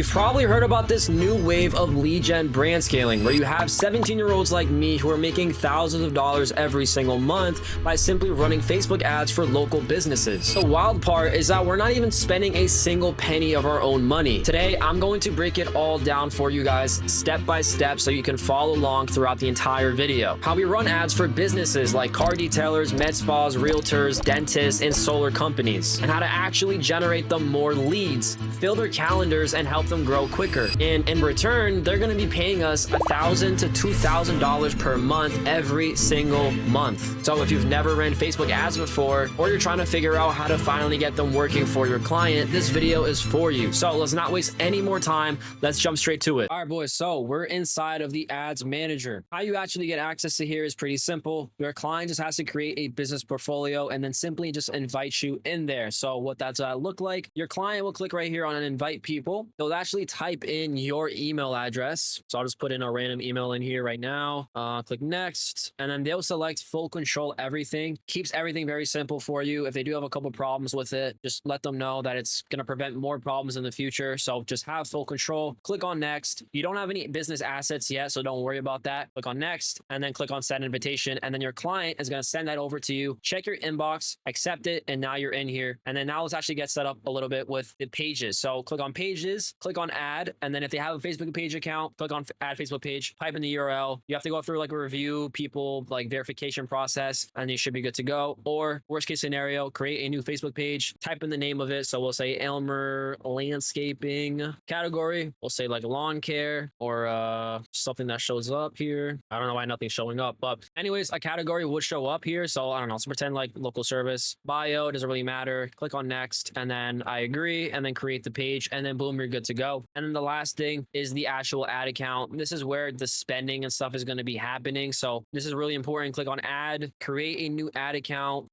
You've probably heard about this new wave of lead gen brand scaling, where you have 17-year-olds like me who are making thousands of dollars every single month by simply running Facebook ads for local businesses. The wild part is that we're not even spending a single penny of our own money. Today, I'm going to break it all down for you guys step by step so you can follow along throughout the entire video. How we run ads for businesses like car detailers, med spas, realtors, dentists, and solar companies, and how to actually generate them more leads, fill their calendars, and help them grow quicker. And in return, they're going to be paying us $1,000 to $2,000 per month every single month. So if you've never ran Facebook ads before, or you're trying to figure out how to finally get them working for your client, this video is for you. So let's not waste any more time. Let's jump straight to it. All right, boys. So we're inside of the ads manager. How you actually get access to here is pretty simple. Your client just has to create a business portfolio and then simply just invite you in there. So what that's look like, your client will click right here on an invite people. They'll actually type in your email address. So I'll just put in a random email in here right now. Click next, and then they'll select full control everything. Keeps everything very simple for you. If they do have a couple problems with it, just let them know that it's going to prevent more problems in the future. So just have full control. Click on next. You don't have any business assets yet, so don't worry about that. Click on next, and then click on send invitation. And then your client is going to send that over to you. Check your inbox, accept it, and now you're in here. And then now let's actually get set up a little bit with the pages. So click on pages, click on add, and then if they have a Facebook page account, click on add Facebook page, type in the URL. You have to go through like a review people like verification process, and you should be good to go. Or worst case scenario, create a new Facebook page, type in the name of it. So we'll say Elmer Landscaping. Category, we'll say like lawn care, or something that shows up here. I don't know why nothing's showing up, but anyways, a category would show up here. So I don't know, let's pretend like local service. Bio, doesn't really matter. Click on next, and then I agree, and then create the page, and then boom, you're good to go. And then the last thing is the actual ad account. This is where the spending and stuff is going to be happening. So this is really important. Click on add, create a new ad account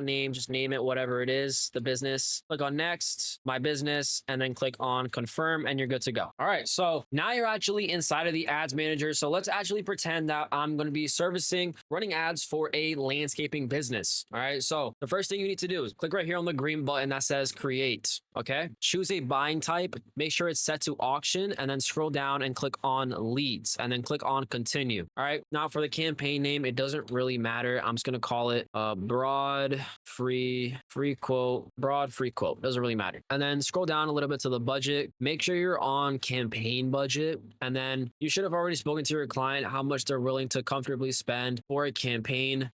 name, just name it whatever it is, the business. Click on next, my business, and then click on confirm, and you're good to go. All right, so now you're actually inside of the ads manager. So let's actually pretend that I'm going to be running ads for a landscaping business. All right, so the first thing you need to do is click right here on the green button that says create. Okay, choose a buying type, make sure it's set to auction, and then scroll down and click on leads, and then click on continue. All right, now for the campaign name, it doesn't really matter. I'm just going to call it broad free quote. Doesn't really matter. And then scroll down a little bit to the budget. Make sure you're on campaign budget, and then you should have already spoken to your client how much they're willing to comfortably spend for a campaign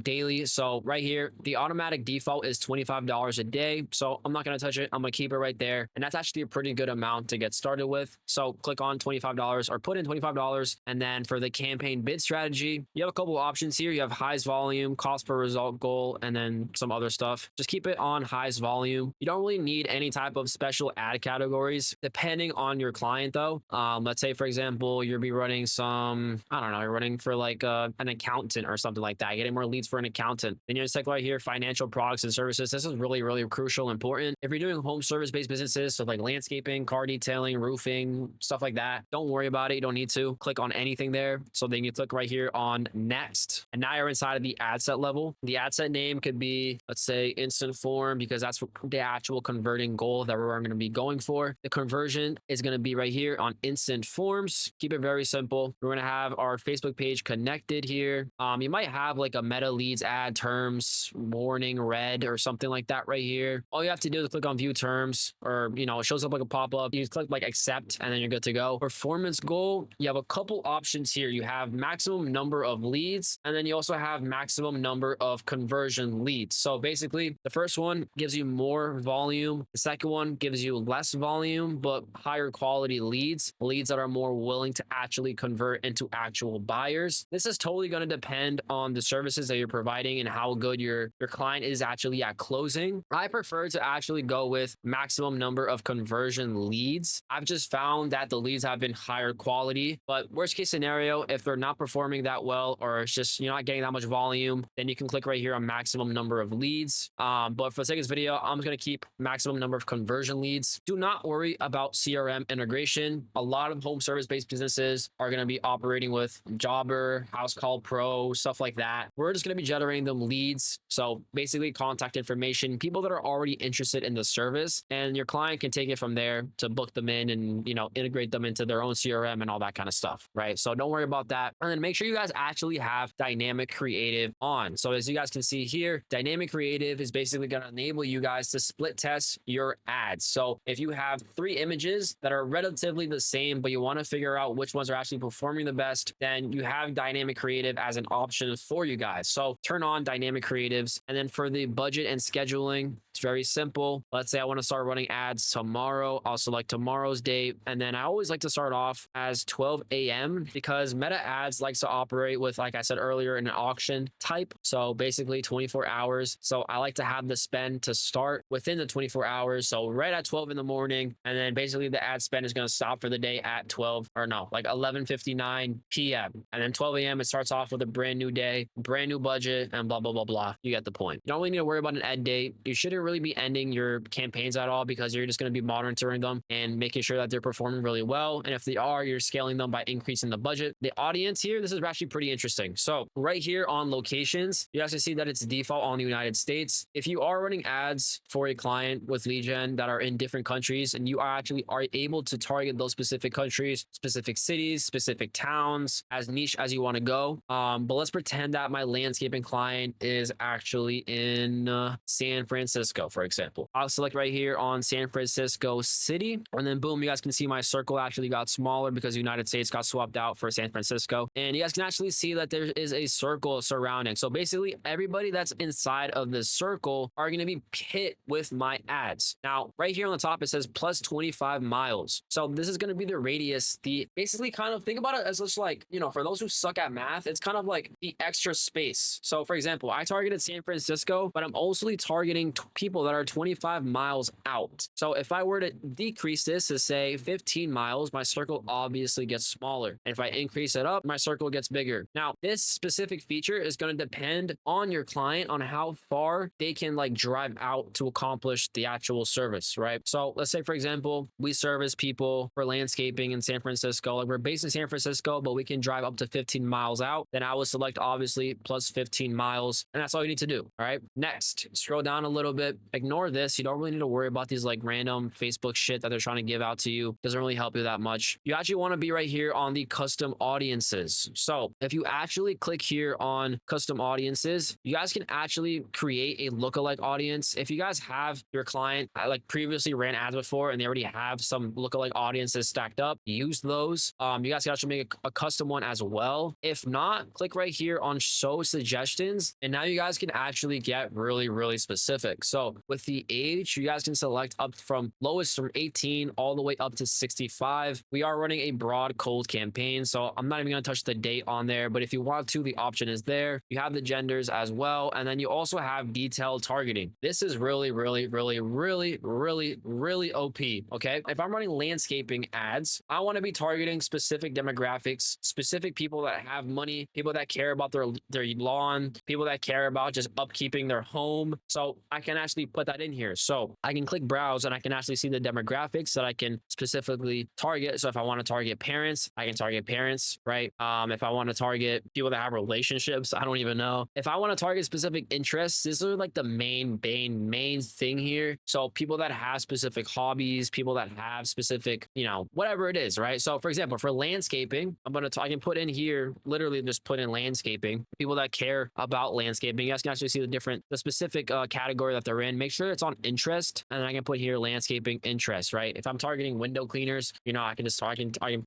daily. So right here, the automatic default is $25 a day. So I'm not going to touch it. I'm going to keep it right there. And that's actually a pretty good amount to get started with. So click on $25 or put in $25. And then for the campaign bid strategy, you have a couple of options here. You have highest volume, cost per result goal, and then some other stuff. Just keep it on highest volume. You don't really need any type of special ad categories depending on your client though. Let's say, for example, you'll be running you're running for like an accountant or something like that, getting more leads for an accountant. Then you just click right here, financial products and services. This is really, really crucial, important. If you're doing home service-based businesses, so like landscaping, car detailing, roofing, stuff like that, don't worry about it. You don't need to click on anything there. So then you click right here on next. And now you're inside of the ad set level. The ad set name could be, let's say, instant form, because that's the actual converting goal that we're going to be going for. The conversion is going to be right here on instant forms. Keep it very simple. We're going to have our Facebook page connected here. You might have like a meta leads ad terms warning red or something like that right here. All you have to do is click on view terms, or it shows up like a pop-up. You just click like accept, and then you're good to go. Performance goal, you have a couple options here. You have maximum number of leads, and then you also have maximum number of conversion leads. So basically the first one gives you more volume. The second one gives you less volume, but higher quality leads that are more willing to actually convert into actual buyers. This is totally going to depend on the services that you're providing and how good your client is actually at closing. I prefer to actually go with maximum number of conversion leads. I've just found that the leads have been higher quality, but worst case scenario, if they're not performing that well, or it's just you're not getting that much volume, then you can click right here on maximum number of leads. But for the sake of this video, I'm just going to keep maximum number of conversion leads. Do not worry about CRM integration. A lot of home service based businesses are going to be operating with Jobber, House Call Pro, stuff like that. We're just going to be generating them leads. So basically contact information, people that are already interested in the service, and your client can take it from there to book them in and, you know, integrate them into their own CRM and all that kind of stuff, right? So don't worry about that. And then make sure you guys actually have dynamic creative on. So as you guys can see here, dynamic creative is basically going to enable you guys to split test your ads. So if you have 3 images that are relatively the same, but you want to figure out which ones are actually performing the best, then you have dynamic creative as an option for you guys. So turn on dynamic creatives. And then for the budget and scheduling, it's very simple. Let's say I want to start running ads tomorrow. I'll select tomorrow's date. And then I always like to start off as 12 a.m. because Meta Ads likes to operate with, like I said earlier, an auction type. So basically 24 hours. So I like to have the spend to start within the 24 hours. So right at 12 in the morning. And then basically the ad spend is going to stop for the day at 11:59 p.m. And then 12 a.m. it starts off with a brand new day, brand new budget, and blah, blah, blah, blah. You get the point. You don't really need to worry about an end date. You shouldn't really be ending your campaigns at all because you're just going to be monitoring them and making sure that they're performing really well. And if they are, you're scaling them by increasing the budget. The audience here, this is actually pretty interesting. So right here on locations, you guys can see that it's default on the United States. If you are running ads for a client with lead gen that are in different countries and you are able to target those specific countries, specific cities, specific towns, as niche as you want to go. But let's pretend that my landscaping client is actually in San Francisco, for example. I'll select right here on San Francisco City, and then boom, you guys can see my circle actually got smaller because the United States got swapped out for San Francisco. And you guys can actually see that there is a circle surrounding. So basically everybody that's inside of this circle are going to be hit with my ads. Now, right here on the top, it says plus 25 miles. So this is going to be the radius, the basically kind of think about it as just like, you know, for those who suck at math, it's kind of like the extra space. So for example, I targeted San Francisco, but I'm also targeting people that are 25 miles out. So if I were to decrease this to say 15 miles, my circle obviously gets smaller. And if I increase it up, my circle gets bigger. Now, this specific feature is going to depend on your client on how far they can like drive out to accomplish the actual service, right? So let's say, for example, we service people for landscaping in San Francisco. Like we're based in San Francisco, but we can drive up to 15 miles out. Then I would select obviously plus 15 miles. And that's all you need to do. All right. Next, scroll down a little bit. Ignore this. You don't really need to worry about these like random Facebook shit that they're trying to give out to you. Doesn't really help you that much. You actually want to be right here on the custom audiences. So if you actually click here on custom audiences, you guys can actually create a lookalike audience. If you guys have your client like previously ran ads before and they already have some lookalike audiences stacked up, use those. You guys can actually make a custom one as well. If not, click right here on show suggestions. And now you guys can actually get really, really specific. So with the age, you guys can select up from lowest from 18 all the way up to 65. We are running a broad cold campaign, so I'm not even going to touch the date on there, but if you want to, the option is there. You have the genders as well, and then you also have detailed targeting. This is really, really, really, really, really, really OP, okay? If I'm running landscaping ads, I want to be targeting specific demographics, specific people that have money, people that care about their lawn, people that care about just upkeeping their home. So I can actually put that in here. So I can click browse and I can actually see the demographics that I can specifically target. So if I want to target parents, I can target parents, right? If I want to target people that have relationships, I don't even know. If I want to target specific interests, these are like the main thing here. So people that have specific hobbies, people that have specific, you know, whatever it is, right? So for example, for landscaping, I can put in here, literally just put in landscaping, people that care about landscaping. You guys can actually see the specific category that they're in. Make sure it's on interest, and then I can put here landscaping interest, right? If I'm targeting window cleaners, you know, I can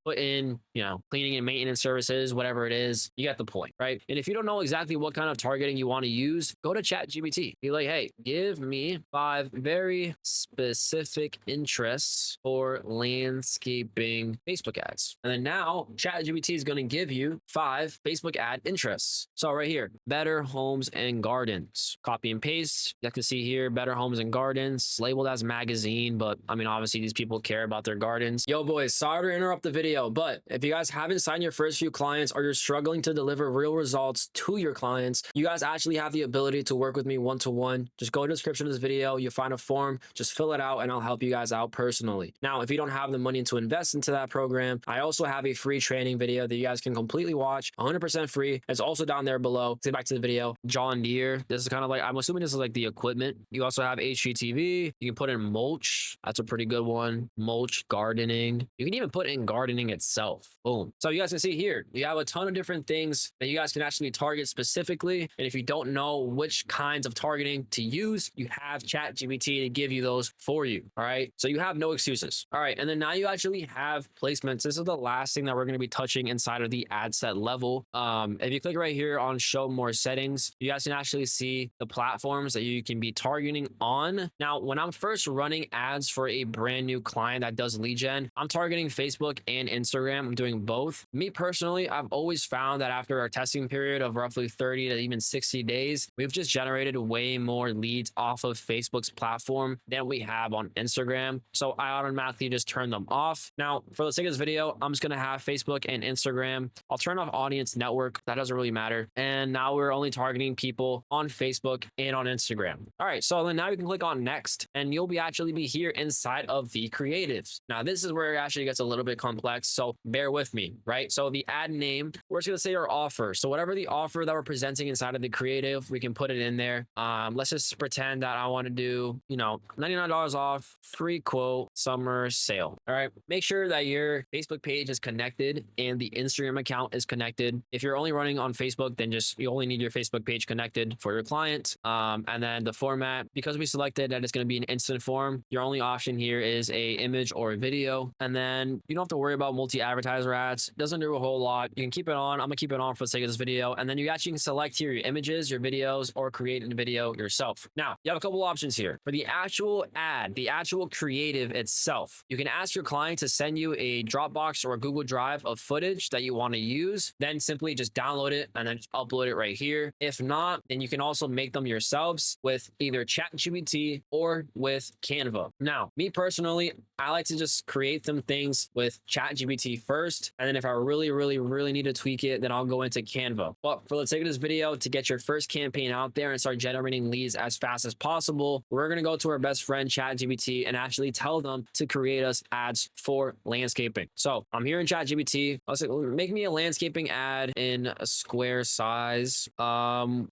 put in, you know, cleaning and maintenance services, whatever it is. You get the point, right? And if you don't know exactly what kind of targeting you want to use, go to ChatGPT. Be like, hey, give me 5 very specific interests for landscaping Facebook ads. And then now ChatGPT is going to give you 5 Facebook ad interests. So right here, better homes and gardens. Copy and paste. You can see here, better homes and gardens, labeled as magazine, but I mean, obviously these people care about their gardens. Yo boys, sorry to interrupt the video, but if you guys haven't signed your first few clients or you're struggling to deliver real results to your clients, you guys actually have the ability to work with me one-to-one. Just go to the description of this video, you'll find a form, just fill it out and I'll help you guys out personally. Now, if you don't have the money to invest into that program, I also have a free training video that you guys can completely watch, 100% free. It's also down there below. Let's get back to the video. John Deere. This is kind of like, I'm assuming this is like the equipment. You also have HGTV. You can put in mulch. That's a pretty good one, mulch gardening. You can even put in gardening itself. Boom. So you guys can see here, you have a ton of different things that you guys can actually target specifically. And if you don't know which kinds of targeting to use, you have ChatGPT to give you those for you. All right. So you have no excuses. All right. And then now you actually have placements. This is the last thing that we're going to be touching inside of the ad set level. If you click right here on show more settings, you guys can actually see the platforms that you can be targeting on. Now, when I'm first running ads for a brand new client that does lead gen, I'm targeting Facebook and Instagram. I'm doing both. Me personally, I've always found that after our testing period of roughly 30 to even 60 days, we've just generated way more leads off of Facebook's platform than we have on Instagram. So I automatically just turn them off. Now, for the sake of this video, I'm just going to have Facebook and Instagram. I'll turn off audience network. That doesn't really matter. And now we're only targeting people on Facebook and on Instagram. All right. So then now you can click on next and you'll be actually be here inside of the creatives. Now, this is where it actually gets a little bit complex. So bear with me, right? So the ad name, we're just going to say our offer. So whatever the offer that we're presenting inside of the creative, we can put it in there. Let's just pretend that I want to do, $99 off, free quote, summer sale. All right. Make sure that your Facebook page is connected and the Instagram account is connected. If you're only running on Facebook, then you only need your Facebook page connected for your client. And then the format, because we selected that it's going to be an instant form, your only option here is a image or a video. And then you don't have to worry about multi-advertiser ads. It doesn't do a whole lot. You can keep it on. I'm gonna keep it on for the sake of this video. And then you actually can select here your images, your videos, or create a video yourself. Now, you have a couple options here. For the actual ad, the actual creative itself, you can ask your client to send you a Dropbox or a Google Drive of footage that you want to use. Then simply just download it and then just upload it right here. If not, then you can also make them yourselves with either ChatGPT or with Canva. Now, me personally, I like to just create some things with ChatGPT first. And then if I really need to tweak it, then I'll go into Canva. But for the sake of this video, to get your first campaign out there and start generating leads as fast as possible, we're going to go to our best friend ChatGPT and actually tell them to create us ads for landscaping. So I'm here in ChatGPT. I'll say, make me a landscaping ad in a square size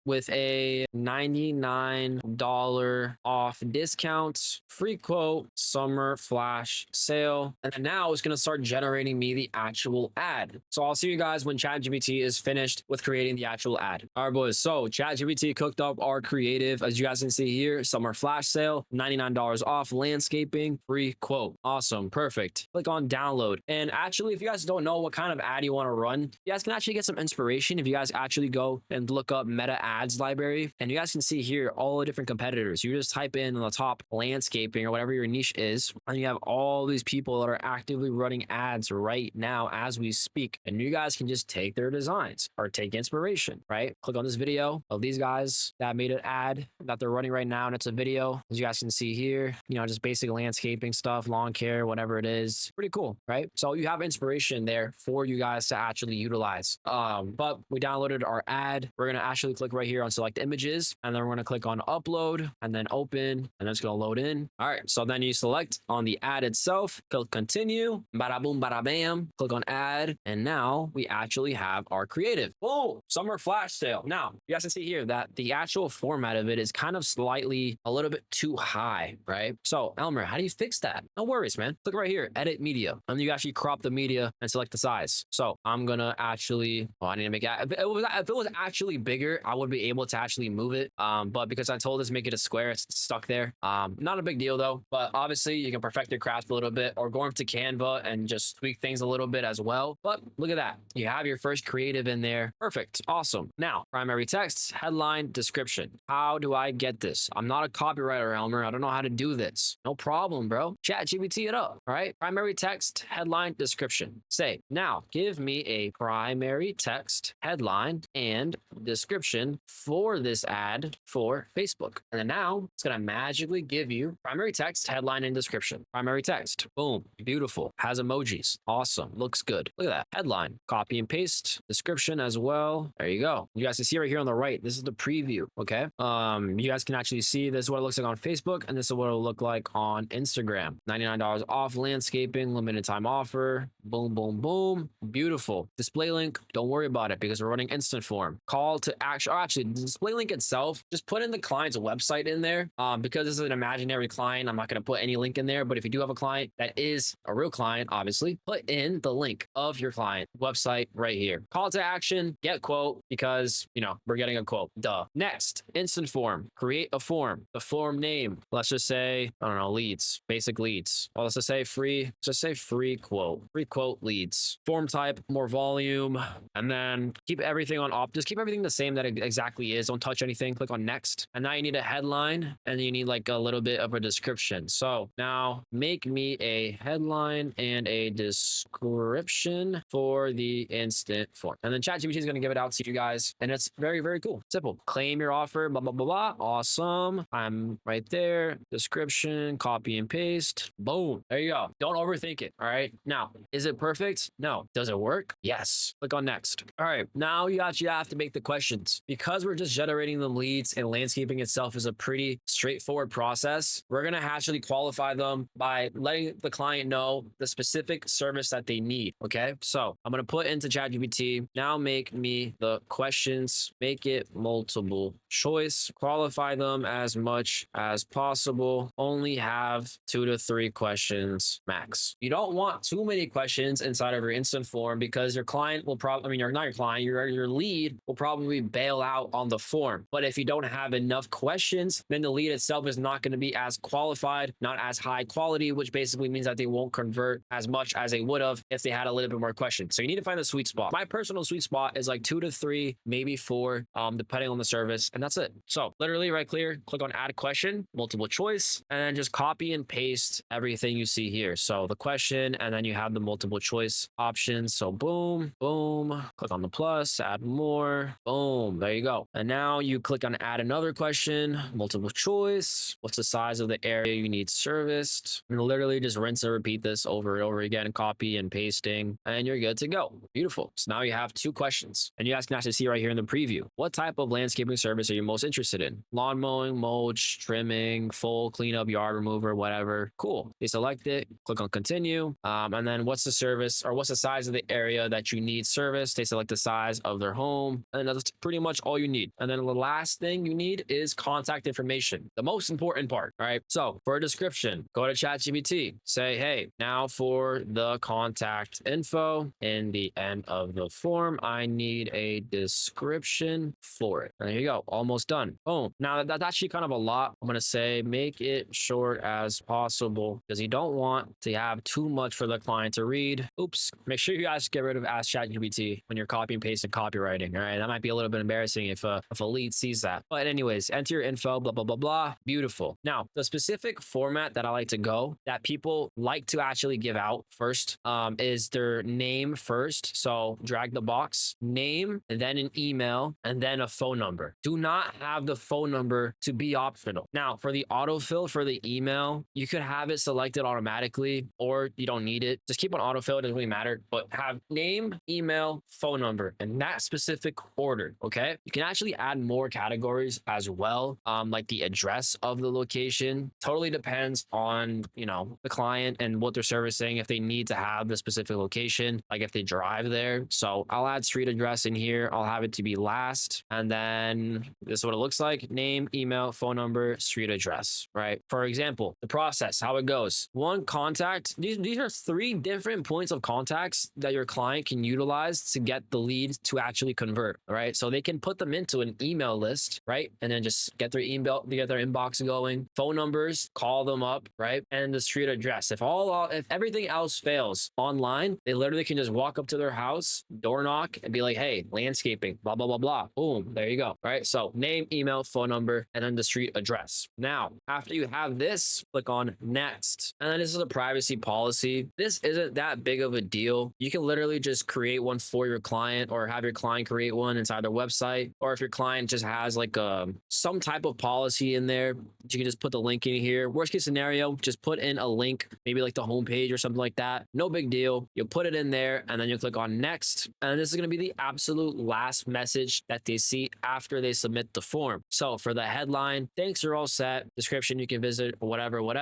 with a $99 off discount, free quote, summer flash sale. And then now it's going to start generating me the actual ad. So I'll see you guys when ChatGPT is finished with creating the actual ad. All right, boys. So ChatGPT cooked up our creative. As you guys can see here, summer flash sale, $99 off landscaping, free quote. Awesome. Perfect. Click on download. And actually, if you guys don't know what kind of ad you want to run, you guys can actually get some inspiration if you guys actually go and look up Meta Ads library. And you guys can see here all the different competitors. You just type in on the top landscaping or whatever your niche is, and you have all these people that are actively running ads right now as we speak. And you guys can just take their designs or take inspiration, right? Click on this video of these guys that made an ad that they're running right now. And it's a video, as you guys can see here, just basic landscaping stuff, lawn care, whatever it is. Pretty cool, right? So you have inspiration there for you guys to actually utilize. But we downloaded our ad. We're going to actually click right here on select images, and then we're going to click on upload and then open, and it's going to load in. All right. So then you select on the ad itself, click continue, bada boom, bada bam, click on add. And now we actually have our creative. Oh, summer flash sale. Now you guys can see here that the actual format of it is kind of slightly a little bit too high, right? So Elmer, how do you fix that? No worries, man. Click right here, edit media, and you actually crop the media and select the size. So I'm going to actually, I need to make it, if it was actually bigger, I would be able to actually move it. But because I told this, make it a square, it's stuck there. Not a big deal though, but obviously you can perfect your craft a little bit or go into Canva and just tweak things a little bit as well. But look at that. You have your first creative in there. Perfect. Awesome. Now, primary text, headline, description. How do I get this? I'm not a copywriter, Elmer. I don't know how to do this. No problem, bro. ChatGPT it up. All right. Primary text, headline, description. Say, now give me a primary text, headline, and description for this ad for Facebook. And then now it's going to magically give you primary text, headline, and description. Primary text. Boom. Beautiful. Has emojis. Awesome. Looks good. Look at that. Headline. Copy and paste. Description as well. There you go. You guys can see right here on the right. This is the preview. Okay. You guys can actually see this is what it looks like on Facebook, and this is what it'll look like on Instagram. $99 off landscaping, limited time offer. Boom, boom, boom. Beautiful. Display link. Don't worry about it because we're running instant form. Call to action. Or actually, the display link itself, just put in the client's website in there. Because this is an imaginary client, I'm not going to put any link in in there. But if you do have a client that is a real client, obviously put in the link of your client website right here. Call to action, get quote, because we're getting a quote. Duh. Next, instant form. Create a form. The form name. Let's just say, I don't know, leads, basic leads. Well, let's just say free. Let's just say free quote. Free quote leads. Form type, more volume, and then keep everything on op. Just keep everything the same that it exactly is. Don't touch anything. Click on next. And now you need a headline and you need like a little bit of a description. So now make me a headline and a description for the instant form. And then ChatGPT is going to give it out to you guys. And it's very, very cool. Simple. Claim your offer, blah, blah, blah, blah. Awesome. I'm right there. Description, copy and paste. Boom. There you go. Don't overthink it. All right. Now, is it perfect? No. Does it work? Yes. Click on next. All right. Now you actually have to make the questions. Because we're just generating them leads and landscaping itself is a pretty straightforward process. We're going to actually qualify them by letting the client know the specific service that they need. Okay. So I'm going to put into ChatGPT. Now make me the questions, make it multiple choice, qualify them as much as possible. Only have 2 to 3 questions max. You don't want too many questions inside of your instant form because your client will probably, you're not your client, your lead will probably bail out on the form. But if you don't have enough questions, then the lead itself is not going to be as qualified, not as high quality, which basically means that they won't convert as much as they would have if they had a little bit more questions. So you need to find the sweet spot. My personal sweet spot is like 2 to 3, maybe 4, depending on the service, and that's it. So literally right clear, click on add question, multiple choice, and then just copy and paste everything you see here. So the question, and then you have the multiple choice options. So boom, boom, click on the plus, add more, boom, there you go. And now you click on add another question, multiple choice. What's the size of the area you need serviced? And literally just rinse and repeat this over and over again, copy and pasting, and you're good to go. Beautiful. So now you have 2 questions, and you guys can actually see right here in the preview. What type of landscaping service are you most interested in? Lawn mowing, mulch, trimming, full cleanup, yard remover, whatever. Cool. You select it, click on continue, and then what's the service or what's the size of the area that you need service? They select the size of their home, and that's pretty much all you need. And then the last thing you need is contact information, the most important part. All right. So for a description, go to ChatGPT, say, hey, now for the contact info in the end of the form, I need a description for it. And there you go. Almost done. Boom. Now that's actually kind of a lot. I'm going to say make it short as possible because you don't want to have too much for the client to read. Oops. Make sure you guys get rid of Ask ChatGPT when you're copy and pasting copywriting. All right. That might be a little bit embarrassing if a lead sees that. But anyways, enter your info, blah, blah, blah, blah. Beautiful. Now, the specific format that I like to go that people like to actually give out first is their name first. So drag the box, name, and then an email, and then a phone number. Do not have the phone number to be optional. Now, for the autofill for the email, you could have it selected automatically, or you don't need it. Just keep on autofill. It doesn't really matter, but have name, email, phone number in that specific order. Okay. You can actually add more categories as well, like the address of the location. Totally depends on, the client and what they're servicing, if they need to have the specific location, like if they drive there. So I'll add street address in here. I'll have it to be last. And then this is what it looks like. Name, email, phone number, street address, right? For example, the process, how it goes. One, contact. These are 3 different points of contacts that your client can utilize to get the lead to actually convert, right? So they can put them into an email list, right? And then just get their email, get their inbox going. Phone numbers, call them up, right? And the street address. If everything else fails online, they literally can just walk up to their house, door knock, and be like, hey, landscaping, blah, blah, blah, blah. Boom, there you go, right? So name, email, phone number, and then the street address. Now, after you have this, click on next. And then this is a privacy policy. This isn't that big of a deal. You can literally just create one for your client or have your client create one inside their website. Or if your client just has like some type of policy in there, you can just put the link in here. Worst case scenario, just put in a link, maybe like the homepage or something like that. No big deal. You'll put it in there and then you click on next. And this is going to be the absolute last message that they see after they submit the form. So for the headline, thanks, you're all set. Description, you can visit, whatever. What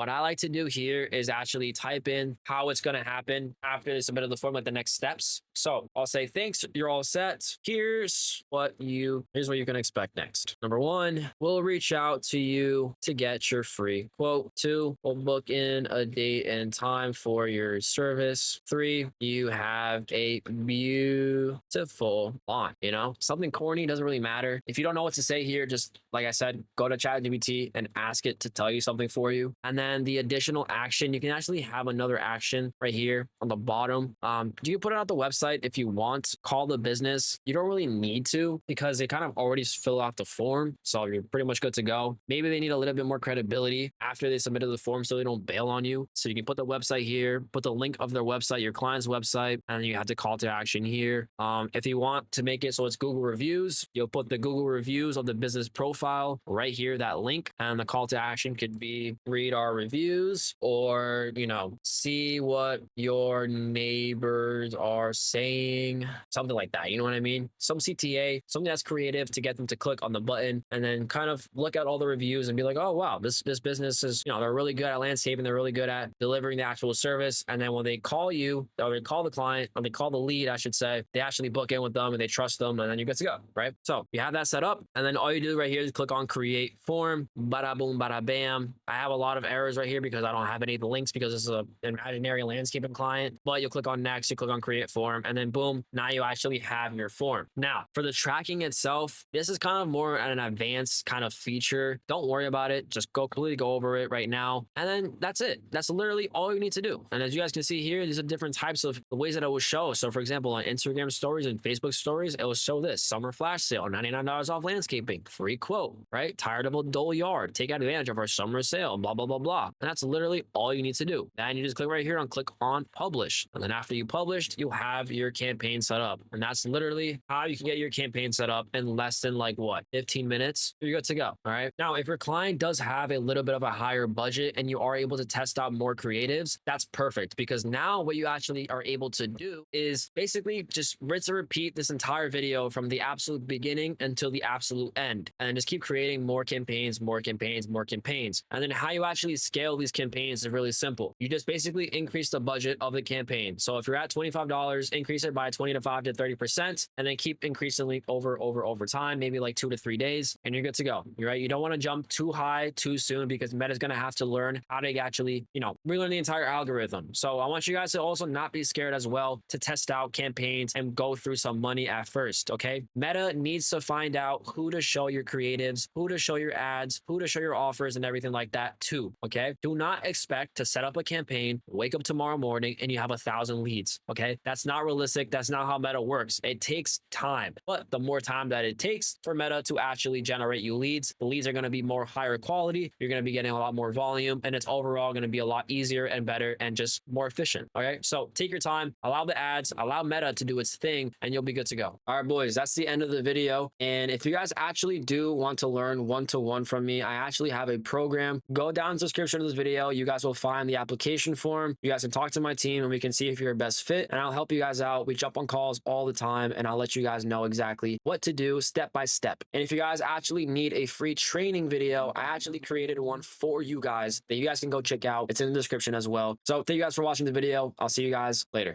I like to do here is actually type in how it's going to happen after they submitted the form, like the next steps. So I'll say, thanks, you're all set. Here's what you can expect next. Number 1, we'll reach out to you to get your free quote. 2, we'll book in a date and time for your service. 3, you have a beautiful lawn. You know, something corny doesn't really matter. If you don't know what to say here, just like I said, go to ChatGPT and ask it to tell you something for you. And then the additional action, you can actually have another action right here on the bottom. Do you put it on the website if you want? Call the business. You don't really need to because they kind of already fill out the form. So you're pretty much good to go. Maybe they need a little bit more credibility after they submitted the form so they don't bail on you. So you can put the website here, put the link of their website, your client's website, and then you have the call to action here. If you want to make it so it's Google reviews, you'll put the Google reviews of the business profile right here, that link. And the call to action could be read our reviews or, you know, see what your neighbors are saying, something like that. You know what I mean? Some CTA, something that's creative to get them to click on the button and then kind of look at all the reviews and be like, oh, wow, this business is, you know, they're really good at landscaping. They're really good at delivering the actual service. And then when they call you or they call the client or they call the lead, I should say, they actually book in with them and they trust them and then you're good to go, right? So you have that set up and then all you do right here is click on create form, bada boom, bada bam. I have a lot of errors right here because I don't have any of the links because this is an imaginary landscaping client, but you'll click on next, you click on create form and then boom, now you actually have your form. Now for the tracking itself, this is kind of more an advanced kind of feature. Don't worry about it. Just completely go over it right now. And then that's it. That's literally all you need to do. And as you guys can see here, these are different types of the ways that it will show. So for example, on Instagram stories and Facebook stories, it will show this summer flash sale, $99 off landscaping, free quote, right? Tired of a dull yard, take advantage of our summer sale, blah, blah, blah, blah. And that's literally all you need to do. Then you just click right here and click on publish. And then after you published, you'll have your campaign set up. And that's literally how you can get your campaign set up in less than like what, 15 minutes, you're good to go. All right. Now, if your client does have a little bit of a higher budget and you are able to test out more creatives, that's perfect because now what you actually are able to do is basically just rinse and repeat this entire video from the absolute beginning until the absolute end and just keep creating more campaigns, more campaigns, more campaigns. And then how you actually scale these campaigns is really simple. You just basically increase the budget of the campaign. So if you're at $25, increase it by 25 to 30% and then keep increasingly over time, maybe like 2 to 3 days and you're good to go. You're right. You don't want to jump too high too soon because Meta's going to have to learn how to actually, you know, relearn the entire algorithm. So I want you guys to also not be scared as well to test out campaigns and go through some money at first. Okay. Meta needs to find out who to show your creatives, who to show your ads, who to show your offers and everything like that too. Okay. Do not expect to set up a campaign, wake up tomorrow morning and you have 1,000 leads. Okay. That's not realistic. That's not how Meta works. It takes time, but the more time that it takes for Meta to actually generate you leads, the leads are going to be more higher quality. You're going to be getting a lot more volume and it's overall going to be a lot easier and better and just more efficient. Okay. So take your time, allow the ads, allow Meta to do its thing and you'll be good to go. All right, boys, that's the end of the video. And if you guys actually do want to learn one-to-one from me, I actually have a program. Go down in the description of this video. You guys will find the application form. You guys can talk to my team and we can see if you're best fit and I'll help you guys out. We jump on calls all the time and I'll let you guys know exactly what to do step by step. And if you guys actually need a free training video, I actually created one for you guys that you guys can go check out. It's in the description as well. So thank you guys for watching the video. I'll see you guys later.